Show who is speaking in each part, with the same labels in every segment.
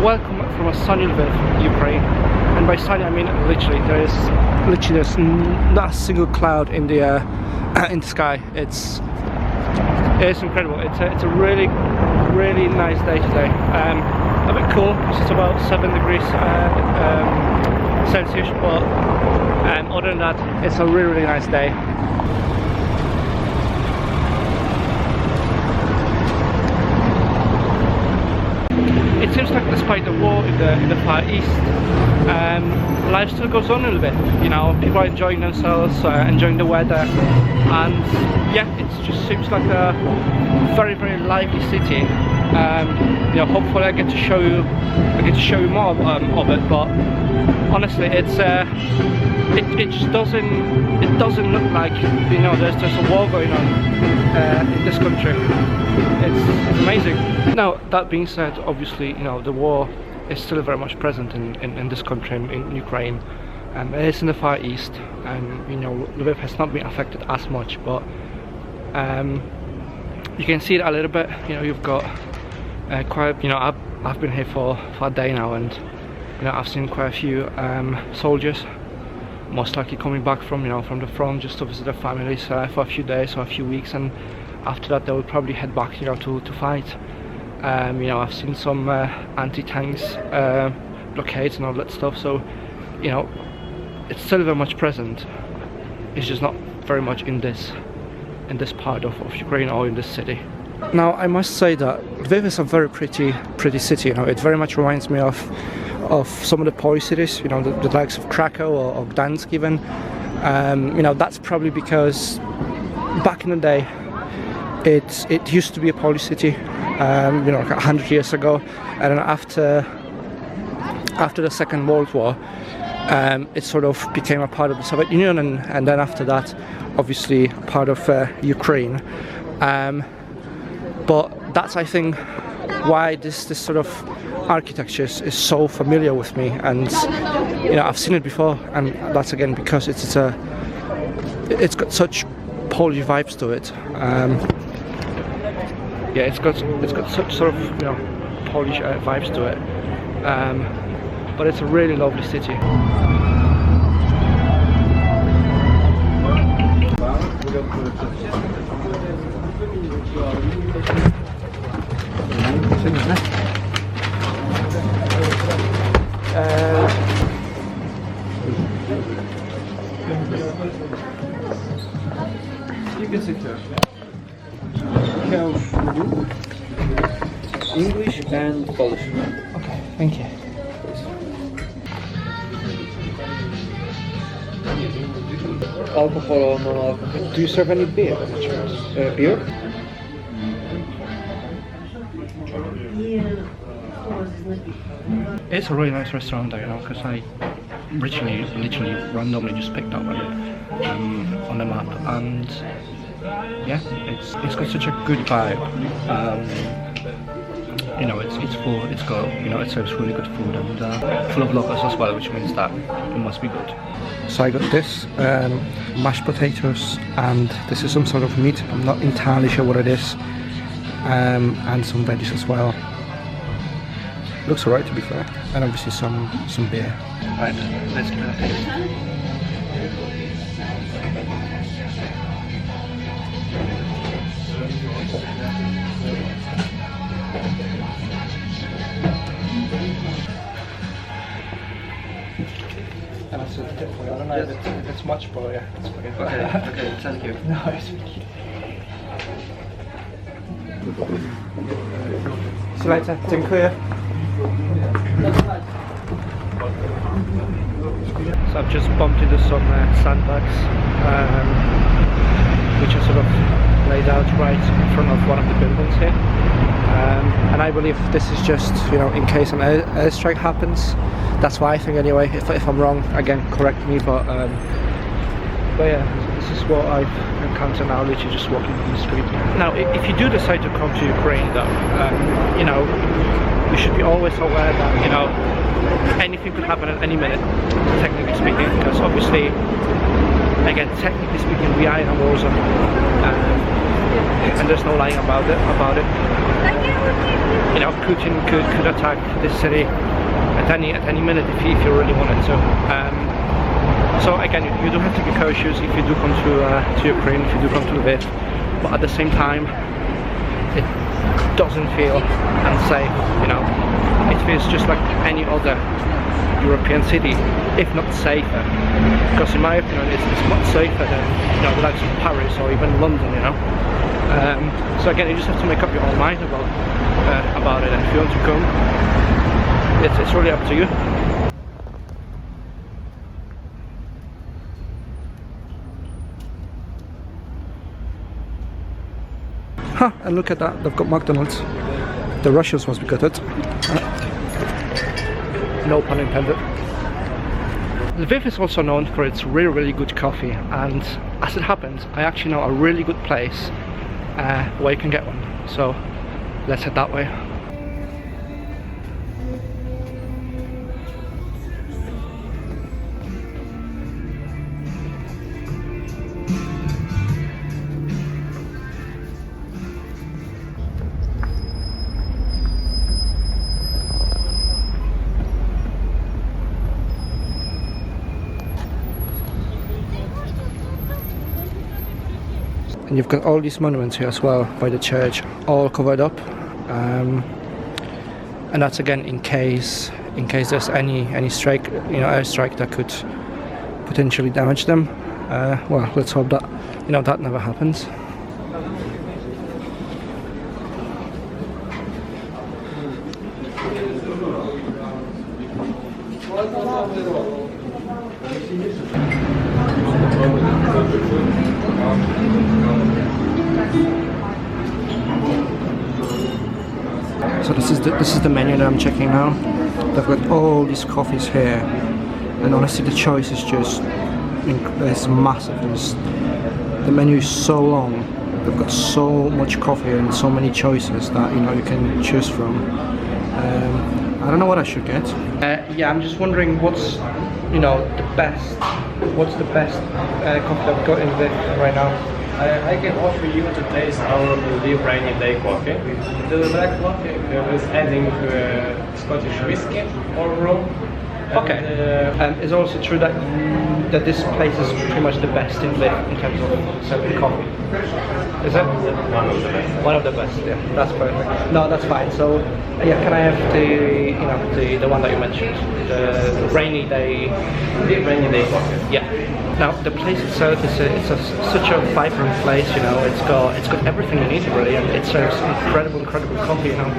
Speaker 1: Welcome from a sunny Lviv, Ukraine. And by sunny I mean literally there's not a single cloud in the sky. It's incredible. It's a really nice day today. A bit cool. It's about 7 degrees Celsius, but other than that, it's a really nice day. It seems like despite the war in the Far East, life still goes on a little bit. You know, people are enjoying themselves, enjoying the weather, and yeah, it just seems like a very lively city. You know, hopefully I get to show you more of it. But honestly, it just doesn't look like, you know, there's a war going on in this country. It's amazing. Now, that being said, obviously, you know, the war is still very much present in this country, in Ukraine. It is in the Far East, and you know, Lviv has not been affected as much, but you can see it a little bit. You know, you've got quite, you know, I've been here for a day now, and you know, I've seen quite a few soldiers, most likely coming back from the front just to visit their families for a few days or a few weeks, and after that they will probably head back, you know, to fight. You know, I've seen some anti-tanks blockades and all that stuff, so you know, it's still very much present. It's just not very much in this part of Ukraine or in this city. Now, I must say that Lviv is a very pretty city. You know, it very much reminds me of some of the Polish cities. You know, the likes of Krakow or Gdańsk even. You know, that's probably because back in the day, it used to be a Polish city. You know, like 100 years ago, and then after the Second World War, it sort of became a part of the Soviet Union, and then after that, obviously part of Ukraine. But that's, I think, why this sort of architecture is so familiar with me, and you know, I've seen it before, and that's again because it's got such Polish vibes to it. Yeah, it's got such sort of, you know, Polish vibes to it, but it's a really lovely city.
Speaker 2: You can sit there. English and Polish.
Speaker 1: Okay, thank you.
Speaker 2: Alcohol or non-alcohol?
Speaker 1: Do you serve any beer?
Speaker 2: Beer?
Speaker 1: It's a really nice restaurant there, you know, because I literally randomly just picked up on the map, and yeah, it's got such a good vibe. You know, it's full. It's got, you know, it serves really good food, and full of locals as well, which means that it must be good. So I got this mashed potatoes, and this is some sort of meat. I'm not entirely sure what it is, and some veggies as well. Looks alright, to be fair, and obviously some beer. Right, let's give it a taste. And that's a tip for you. I don't know if it's much, but yeah, it's okay. Okay, thank you. No, it's okay. See you later. Dziękuję. So I've just bumped into some sandbags, which are sort of laid out right in front of one of the buildings here. And I believe this is just, you know, in case an airstrike happens. That's what I think anyway. If I'm wrong, again, correct me. But yeah, this is what I've encountered now, literally just walking on the street. Now, if you do decide to come to Ukraine, though, you know, you should be always aware that, you know, anything could happen at any minute, technically speaking, because obviously, again, technically speaking, we are in a war zone. and there's no lying about it. You know, Putin could attack this city at any minute if he really wanted to. So again, you do have to be cautious if you do come to Ukraine, if you do come to Lviv, but at the same time, it doesn't feel unsafe. You know, it feels just like any other European city, if not safer. Because in my opinion, it's much safer than, you know, the likes of Paris or even London. You know. So again, you just have to make up your own mind about it, and if you want to come, it's really up to you. Huh, and look at that, they've got McDonald's. The Russians must be gutted. No pun intended. Lviv is also known for its really good coffee, and as it happens, I actually know a really good place where you can get one. So let's head that way. And you've got all these monuments here as well by the church, all covered up, and that's again in case there's any strike, you know, airstrike that could potentially damage them. Well, let's hope that, you know, that never happens. So this is the menu that I'm checking now. They've got all these coffees here, and honestly the choice is just it's massive. The menu is so long. They've got so much coffee and so many choices that, you know, you can choose from. I don't know what I should get. Yeah, I'm just wondering what's the best coffee that we've got in Lviv right now.
Speaker 3: I can offer you to taste our Lviv rainy day coffee. The black coffee is adding Scottish whiskey or rum.
Speaker 1: Okay. It's also true that this place is pretty much the best in Lviv in terms of serving coffee. Is it?
Speaker 3: One of the best.
Speaker 1: One of the best. Yeah, that's perfect. No, that's fine. So, yeah, can I have the one that you mentioned, the rainy day?
Speaker 3: The rainy day coffee.
Speaker 1: Yeah. Now the place itself is such a vibrant place. You know, it's got everything you need really, and it serves incredible coffee. You know,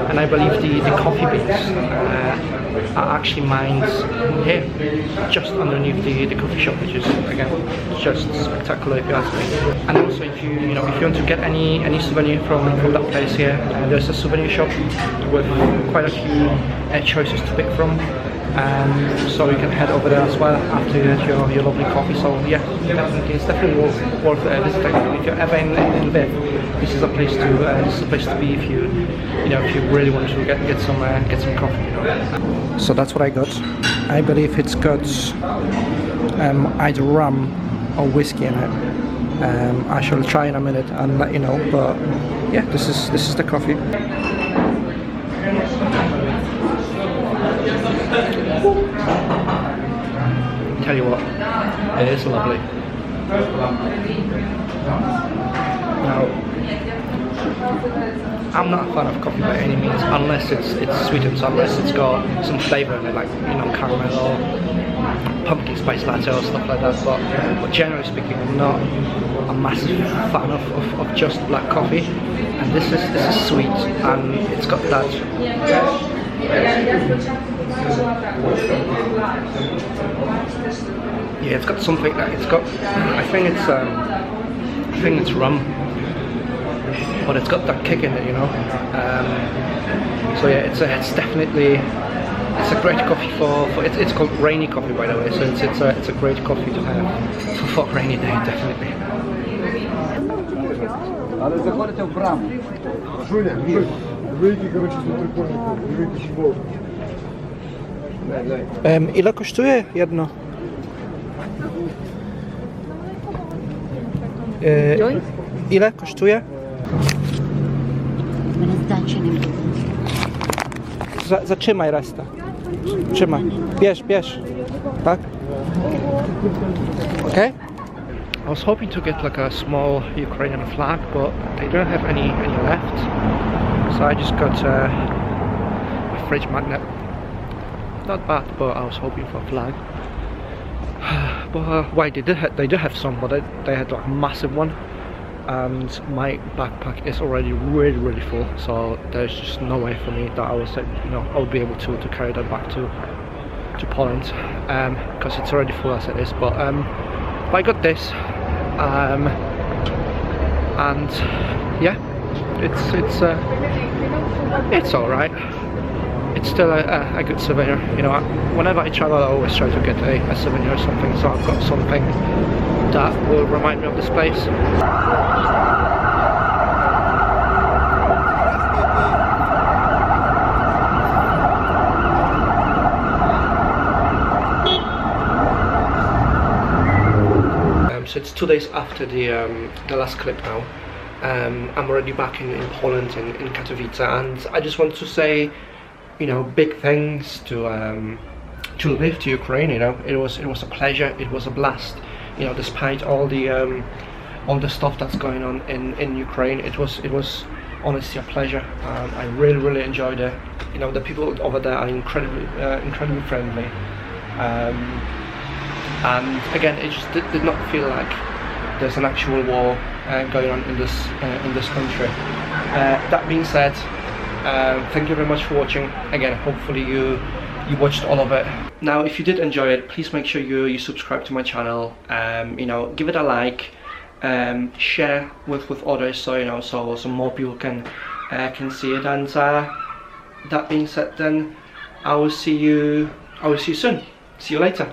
Speaker 1: and I believe the coffee beans are actually mined here, just underneath the coffee shop, which is again just spectacular if you ask me. And also, if you want to get any souvenir from that place here, there's a souvenir shop with quite a few choices to pick from. So you can head over there as well after your lovely coffee. So yeah, definitely, it's definitely worth visiting. If you're ever in Lviv, this is a place to be if you really want to get some coffee. You know. So that's what I got. I believe it's got either rum or whiskey in it. I shall try in a minute and let you know. But yeah, this is the coffee. Tell you what, it is lovely. Now, I'm not a fan of coffee by any means, unless it's sweetened, so unless it's got some flavour in it, like, you know, caramel or pumpkin spice latte or stuff like that. But generally speaking, I'm not a massive fan of just black coffee, and this is sweet, and it's got that. Yeah, it's got something that it's got. I think it's rum, but it's got that kick in it, you know. So yeah, it's definitely a great coffee for it's called rainy coffee, by the way. So it's a great coffee to have for rainy day, definitely.
Speaker 4: Ale заходите в браму. Жуля, вийди, коротше, з прикольником, вийди чого.
Speaker 1: Ile kosztuje jedno? Ile kosztuje? Zatrzymaj resztę. Trzymaj. Bierz. Tak? Okay? I was hoping to get like a small Ukrainian flag, but they don't have any left. So I just got a fridge magnet. Not bad, but I was hoping for a flag. But why they do have some, but they had like a massive one, and my backpack is already really full. So there's just no way for me that I would be able to carry that back to Poland, because it's already full as it is. But I got this, and yeah, it's all right. It's still a good souvenir. You know, whenever I travel, I always try to get a souvenir or something, so I've got something that will remind me of this place. So it's 2 days after the last clip now. I'm already back in Poland, in Katowice, and I just want to say, you know, big thanks to Lviv, to Ukraine. You know, it was a pleasure, it was a blast. You know, despite all the stuff that's going on in Ukraine, it was honestly a pleasure. I really enjoyed it. You know, the people over there are incredibly friendly. And again, it just did not feel like there's an actual war going on in this country. That being said, thank you very much for watching. Again, hopefully you watched all of it. Now, if you did enjoy it, please make sure you subscribe to my channel. You know, give it a like, share with others, so you know, so more people can see it. And that being said, then I will see you soon. See you later.